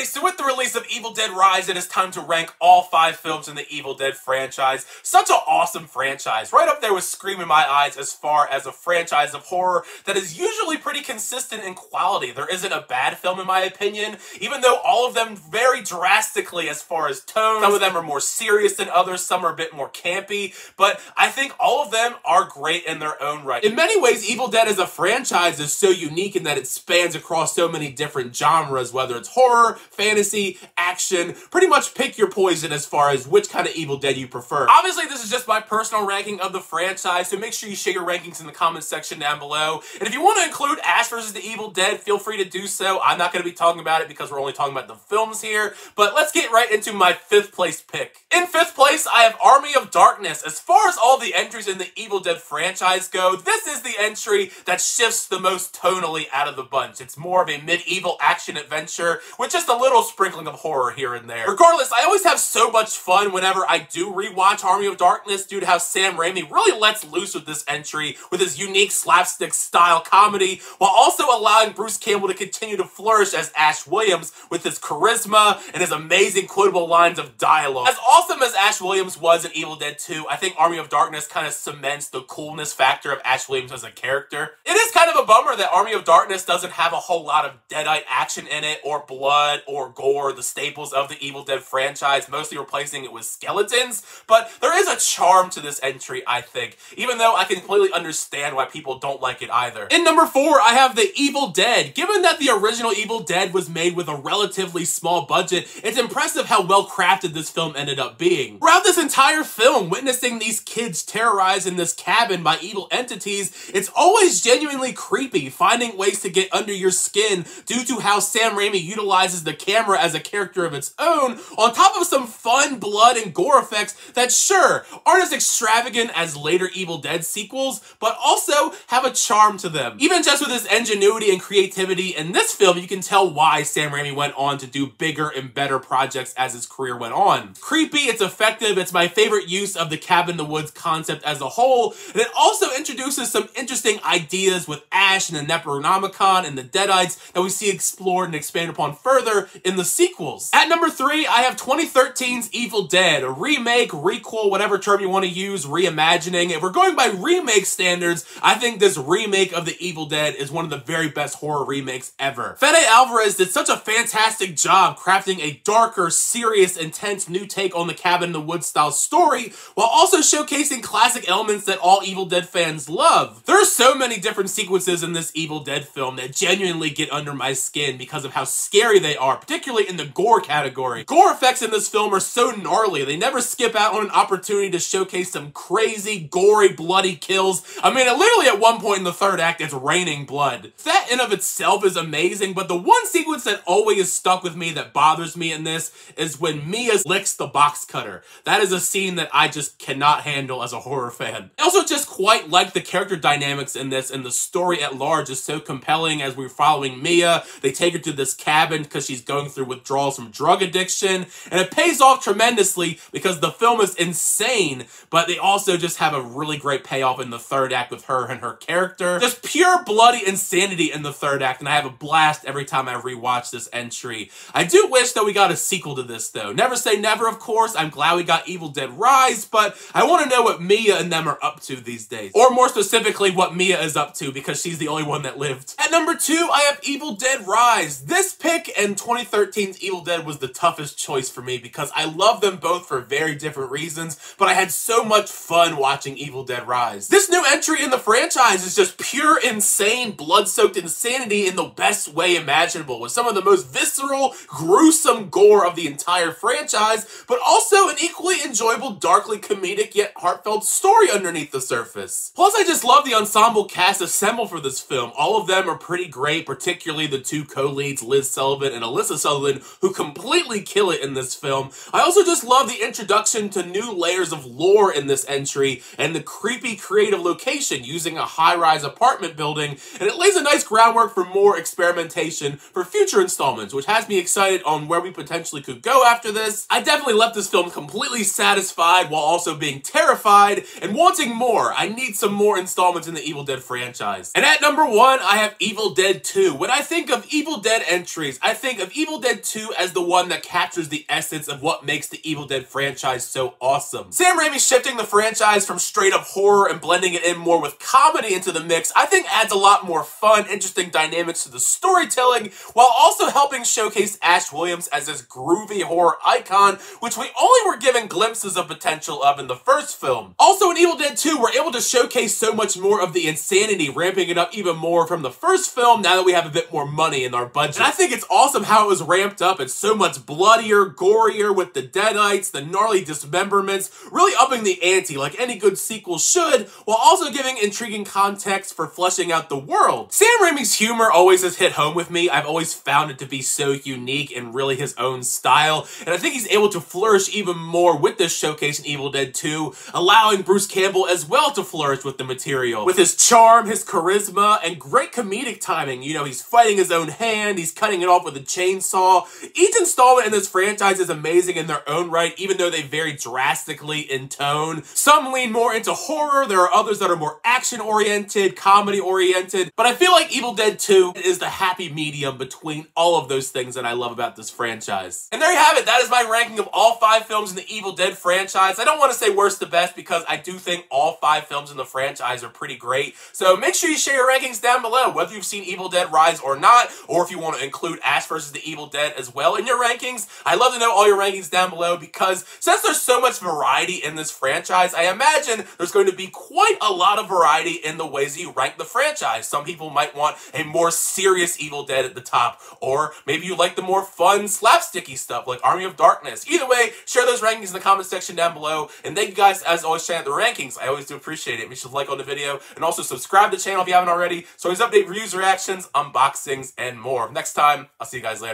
everybody, so with the release of Evil Dead Rise, it is time to rank all 5 films in the Evil Dead franchise. Such an awesome franchise, right up there with Scream in my eyes as far as a franchise of horror that is usually pretty consistent in quality. There isn't a bad film in my opinion, even though all of them vary drastically as far as tone. Some of them are more serious than others, some are a bit more campy, but I think all of them are great in their own right. In many ways, Evil Dead as a franchise is so unique in that it spans across so many different genres, whether it's horror, fantasy, action. Pretty much pick your poison as far as which kind of Evil Dead you prefer. Obviously, this is just my personal ranking of the franchise, so make sure you share your rankings in the comments section down below. And if you want to include Ash vs. the Evil Dead, feel free to do so. I'm not going to be talking about it because we're only talking about the films here, but let's get right into my 5th place pick. In 5th place, I have Army of Darkness. As far as all the entries in the Evil Dead franchise go, this is the entry that shifts the most tonally out of the bunch. It's more of a medieval action adventure with just a little sprinkling of horror here and there. Regardless, I always have so much fun whenever I do rewatch Army of Darkness due to how Sam Raimi really lets loose with this entry with his unique slapstick style comedy, while also allowing Bruce Campbell to continue to flourish as Ash Williams with his charisma and his amazing quotable lines of dialogue. As awesome as Ash Williams was in Evil Dead 2, I think Army of Darkness kind of cements the coolness factor of Ash Williams as a character. It is kind of a bummer that Army of Darkness doesn't have a whole lot of Deadite action in it, or blood, or gore, the staples of the Evil Dead franchise, mostly replacing it with skeletons, but there is a charm to this entry, I think, even though I completely understand why people don't like it either. In number 4, I have The Evil Dead. Given that the original Evil Dead was made with a relatively small budget, it's impressive how well crafted this film ended up being. Throughout this entire film, witnessing these kids terrorized in this cabin by evil entities, it's always genuinely creepy, finding ways to get under your skin due to how Sam Raimi utilizes the camera as a character of its own, on top of some fun blood and gore effects that sure, aren't as extravagant as later Evil Dead sequels, but also have a charm to them. Even just with his ingenuity and creativity in this film, you can tell why Sam Raimi went on to do bigger and better projects as his career went on. Creepy, it's effective, it's my favorite use of the cabin in the woods concept as a whole, and it also introduces some interesting ideas with Ash and the Necronomicon and the Deadites that we see explored and expanded upon further in the sequels. At number 3, I have 2013's Evil Dead, a remake, recoil, whatever term you want to use, reimagining. If we're going by remake standards, I think this remake of the Evil Dead is one of the very best horror remakes ever. Fede Alvarez did such a fantastic job crafting a darker, serious, intense new take on the cabin in the woods style story, while also showcasing classic elements that all Evil Dead fans love. There are so many different sequences in this Evil Dead film that genuinely get under my skin because of how scary they are, particularly in the gore category. Gore effects in this film are so gnarly, they never skip out on an opportunity to showcase some crazy, gory, bloody kills. I mean, literally at one point in the 3rd act, it's raining blood. That in of itself is amazing, but the one sequence that always stuck with me that bothers me in this is when Mia licks the box cutter. That is a scene that I just cannot handle as a horror fan. I also just quite like the character dynamics in this, and the story at large is so compelling as we're following Mia. They take her to this cabin because she's going through withdrawals from drug addiction, and it pays off tremendously because the film is insane, but they also just have a really great payoff in the 3rd act with her and her character. Just pure bloody insanity in the 3rd act, and I have a blast every time I rewatch this entry. I do wish that we got a sequel to this though. Never say never, of course. I'm glad we got Evil Dead Rise, but I want to know what Mia and them are up to these days. Or more specifically, what Mia is up to, because she's the only one that lived. At number 2, I have Evil Dead Rise. This pick and 2013's Evil Dead was the toughest choice for me because I love them both for very different reasons, but I had so much fun watching Evil Dead Rise. This new entry in the franchise is just pure insane, blood-soaked insanity in the best way imaginable, with some of the most visceral, gruesome gore of the entire franchise, but also an equally enjoyable, darkly comedic yet heartfelt story underneath the surface. Plus, I just love the ensemble cast assembled for this film. All of them are pretty great, particularly the 2 co-leads, Liz Sullivan and Alyssa Sullivan, who completely kill it in this film. I also just love the introduction to new layers of lore in this entry, and the creepy creative location using a high-rise apartment building, and it lays a nice groundwork for more experimentation for future installments, which has me excited on where we potentially could go after this. I definitely left this film completely satisfied while also being terrified and wanting more. I need some more installments in the Evil Dead franchise. And at number 1, I have Evil Dead 2. When I think of Evil Dead entries, I think of have Evil Dead 2 as the one that captures the essence of what makes the Evil Dead franchise so awesome. Sam Raimi shifting the franchise from straight up horror and blending it in more with comedy into the mix, I think adds a lot more fun, interesting dynamics to the storytelling, while also helping showcase Ash Williams as this groovy horror icon, which we only were given glimpses of potential of in the first film. Also in Evil Dead 2, we're able to showcase so much more of the insanity, ramping it up even more from the first film now that we have a bit more money in our budget. And I think it's awesome how it was ramped up. It's so much bloodier, gorier with the deadites, the gnarly dismemberments, really upping the ante like any good sequel should, while also giving intriguing context for fleshing out the world. Sam Raimi's humor always has hit home with me. I've always found it to be so unique and really his own style, and I think he's able to flourish even more with this showcase in Evil Dead 2, allowing Bruce Campbell as well to flourish with the material. With his charm, his charisma, and great comedic timing. You know, he's fighting his own hand, he's cutting it off with a chainsaw. Each installment in this franchise is amazing in their own right, even though they vary drastically in tone. Some lean more into horror, there are others that are more action-oriented, comedy-oriented, but I feel like Evil Dead 2 is the happy medium between all of those things that I love about this franchise. And there you have it, that is my ranking of all 5 films in the Evil Dead franchise. I don't want to say worst to best because I do think all 5 films in the franchise are pretty great, so make sure you share your rankings down below, whether you've seen Evil Dead Rise or not, or if you want to include Ash vs. the Evil Dead as well in your rankings. I'd love to know all your rankings down below because since there's so much variety in this franchise, I imagine there's going to be quite a lot of variety in the ways that you rank the franchise. Some people might want a more serious Evil Dead at the top, or maybe you like the more fun, slapsticky stuff like Army of Darkness. Either way, share those rankings in the comment section down below, and thank you guys as always for sharing the rankings. I always do appreciate it. Make sure to like on the video, and also subscribe to the channel if you haven't already, so I always update reviews, reactions, unboxings, and more. Next time, I'll see you guys later.